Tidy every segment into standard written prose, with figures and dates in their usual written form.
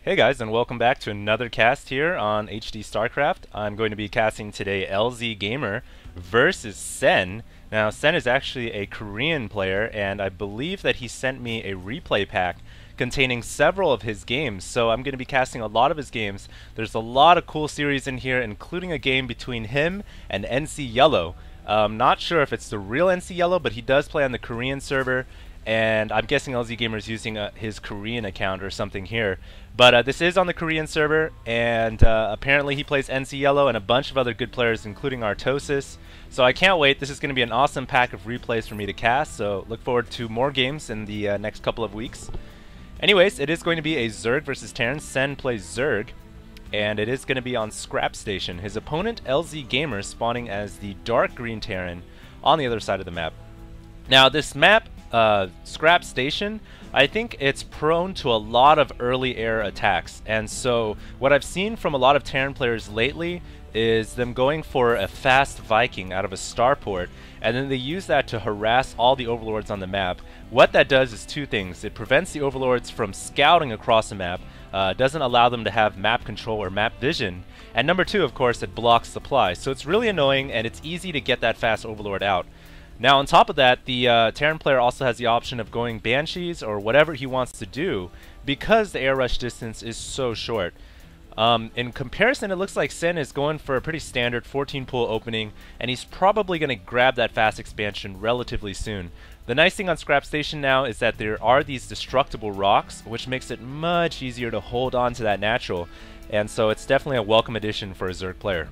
Hey guys, and welcome back to another cast here on HD Starcraft. I'm going to be casting today LzGaMeR versus Sen. Now, Sen is actually a Korean player, and I believe that he sent me a replay pack containing several of his games, so I'm going to be casting a lot of his games. There's a lot of cool series in here, including a game between him and NC Yellow. Not sure if it's the real NC Yellow, but he does play on the Korean server, and I'm guessing LzGaMeR is using his Korean account or something here. But this is on the Korean server, and apparently he plays NC Yellow and a bunch of other good players, including Artosis. So I can't wait. This is going to be an awesome pack of replays for me to cast, so look forward to more games in the next couple of weeks. Anyways, it is going to be a Zerg versus Terran. Sen plays Zerg, and it is going to be on Scrap Station. His opponent, LzGaMeR, spawning as the dark green Terran on the other side of the map. Now, this map, Scrap Station, I think it's prone to a lot of early air attacks, and so what I've seen from a lot of Terran players lately is them going for a fast Viking out of a starport, and then they use that to harass all the overlords on the map. What that does is two things. It prevents the overlords from scouting across the map, doesn't allow them to have map control or map vision, and number two, of course, it blocks supply. So it's really annoying, and it's easy to get that fast overlord out. Now, on top of that, the Terran player also has the option of going Banshees or whatever he wants to do because the air rush distance is so short. In comparison, it looks like Sen is going for a pretty standard 14 pool opening, and he's probably going to grab that fast expansion relatively soon. The nice thing on Scrap Station now is that there are these destructible rocks, which makes it much easier to hold on to that natural, and so it's definitely a welcome addition for a Zerg player.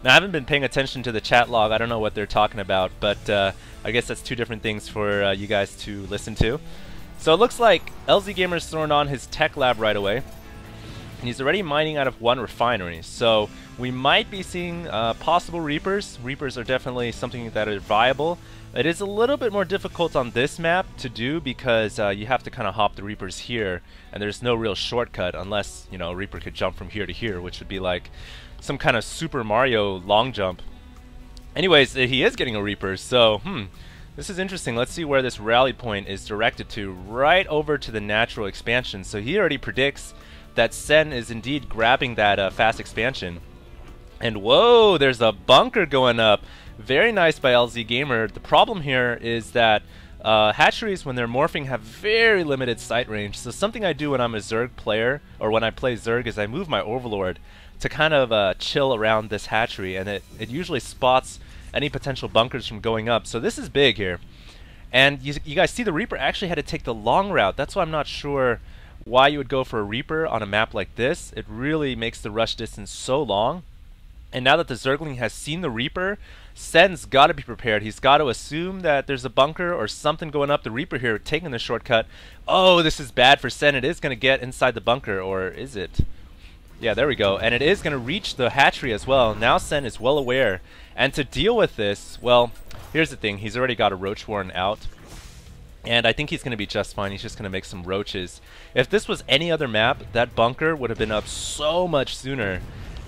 Now, I haven't been paying attention to the chat log. I don't know what they're talking about, but I guess that's two different things for you guys to listen to. So it looks like LzGaMER's thrown on his tech lab right away, and he's already mining out of one refinery. So we might be seeing possible Reapers. Reapers are definitely something that are viable. It is a little bit more difficult on this map to do because you have to kind of hop the Reapers here, and there's no real shortcut unless, you know, a Reaper could jump from here to here, which would be like some kind of Super Mario long jump. Anyways, he is getting a Reaper, so this is interesting. Let's see where this rally point is directed to, right over to the natural expansion. So he already predicts that Sen is indeed grabbing that fast expansion. And whoa, there's a bunker going up. Very nice by LzGaMER. The problem here is that hatcheries, when they're morphing, have very limited sight range. So something I do when I'm a Zerg player, or when I play Zerg, is I move my Overlord to kind of chill around this hatchery, and it usually spots any potential bunkers from going up. So this is big here. And you guys see the Reaper actually had to take the long route. That's why I'm not sure why you would go for a Reaper on a map like this. It really makes the rush distance so long. And now that the Zergling has seen the Reaper, Sen's got to be prepared. He's got to assume that there's a bunker or something going up. The Reaper here taking the shortcut. Oh, this is bad for Sen. It is going to get inside the bunker, or is it? Yeah, there we go. And it is going to reach the hatchery as well. Now Sen is well aware. And to deal with this, well, here's the thing. He's already got a Roach Warren out, and I think he's going to be just fine. He's just going to make some roaches. If this was any other map, that bunker would have been up so much sooner,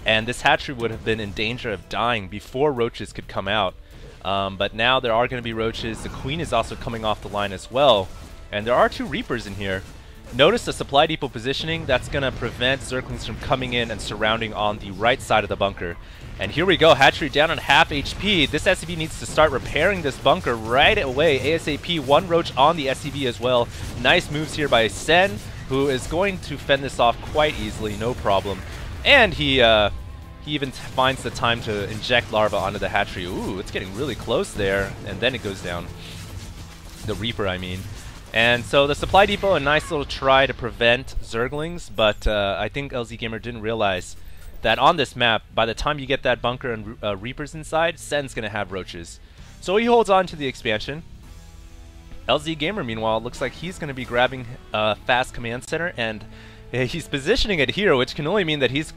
and this hatchery would have been in danger of dying before roaches could come out. But now there are going to be roaches. The Queen is also coming off the line as well, and there are two Reapers in here. Notice the supply depot positioning. That's going to prevent Zerglings from coming in and surrounding on the right side of the bunker. And here we go, hatchery down on half HP. This SCV needs to start repairing this bunker right away. ASAP, one roach on the SCV as well. Nice moves here by Sen, who is going to fend this off quite easily, no problem. And he even finds the time to inject larva onto the hatchery. Ooh, it's getting really close there, and then it goes down. The Reaper, I mean. And so the supply depot, a nice little try to prevent Zerglings, but I think LzGaMER didn't realize that on this map, by the time you get that bunker and Reapers inside, Sen's going to have roaches. So he holds on to the expansion. LzGaMER, meanwhile, looks like he's going to be grabbing a fast command center, and he's positioning it here, which can only mean that he's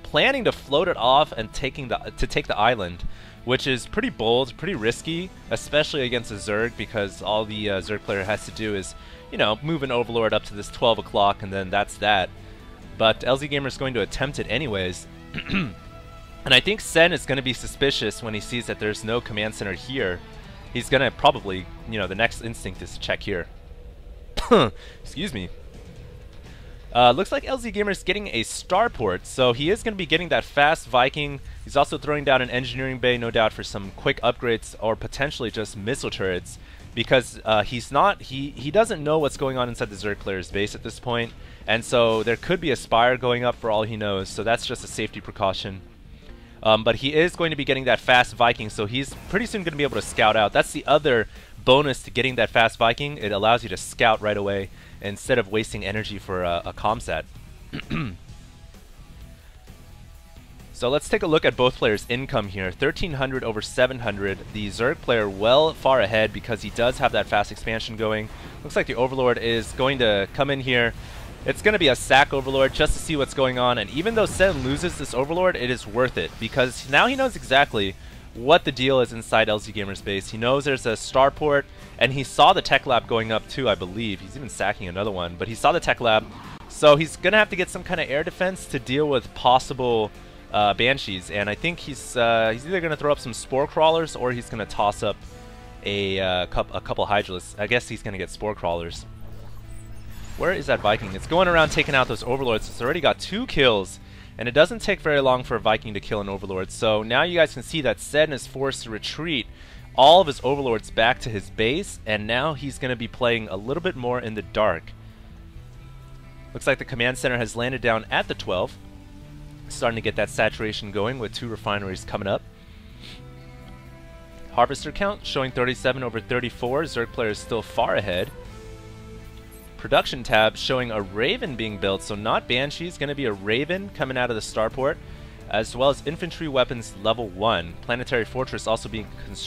planning to float it off and take the island, which is pretty bold, pretty risky, especially against a Zerg, because all the Zerg player has to do is, you know, move an Overlord up to this 12 o'clock, and then that's that. But LzGaMER is going to attempt it anyways. And I think Sen is going to be suspicious when he sees that there's no command center here. He's going to probably, you know, the next instinct is to check here. Excuse me. Looks like LzGaMeR is getting a starport, so he is going to be getting that fast Viking. He's also throwing down an engineering bay, no doubt, for some quick upgrades or potentially just missile turrets, because he doesn't know what's going on inside the Zerg player's base at this point, and so there could be a spire going up for all he knows, so that's just a safety precaution. But he is going to be getting that fast Viking, so he's pretty soon going to be able to scout out. That's the other bonus to getting that fast Viking. It allows you to scout right away instead of wasting energy for a comsat. So let's take a look at both players' income here. 1300 over 700. The Zerg player well far ahead because he does have that fast expansion going. Looks like the Overlord is going to come in here. It's going to be a sack Overlord just to see what's going on, and even though Sen loses this Overlord, it is worth it because now he knows exactly what the deal is inside LzGaMER's base. He knows there's a starport, and he saw the tech lab going up too, I believe. He's even sacking another one, but he saw the tech lab, so he's going to have to get some kind of air defense to deal with possible Banshees, and I think he's either going to throw up some Spore Crawlers or he's going to toss up a couple Hydralisks. I guess he's going to get Spore Crawlers. Where is that Viking? It's going around taking out those Overlords. It's already got 2 kills, and it doesn't take very long for a Viking to kill an Overlord. So now you guys can see that Sen is forced to retreat all of his Overlords back to his base, and now he's going to be playing a little bit more in the dark. Looks like the command center has landed down at the 12. Starting to get that saturation going with 2 refineries coming up. Harvester count showing 37 over 34. Zerg player is still far ahead. Production tab showing a Raven being built, so not Banshees, going to be a Raven coming out of the starport, as well as infantry weapons level 1. Planetary Fortress also being constructed.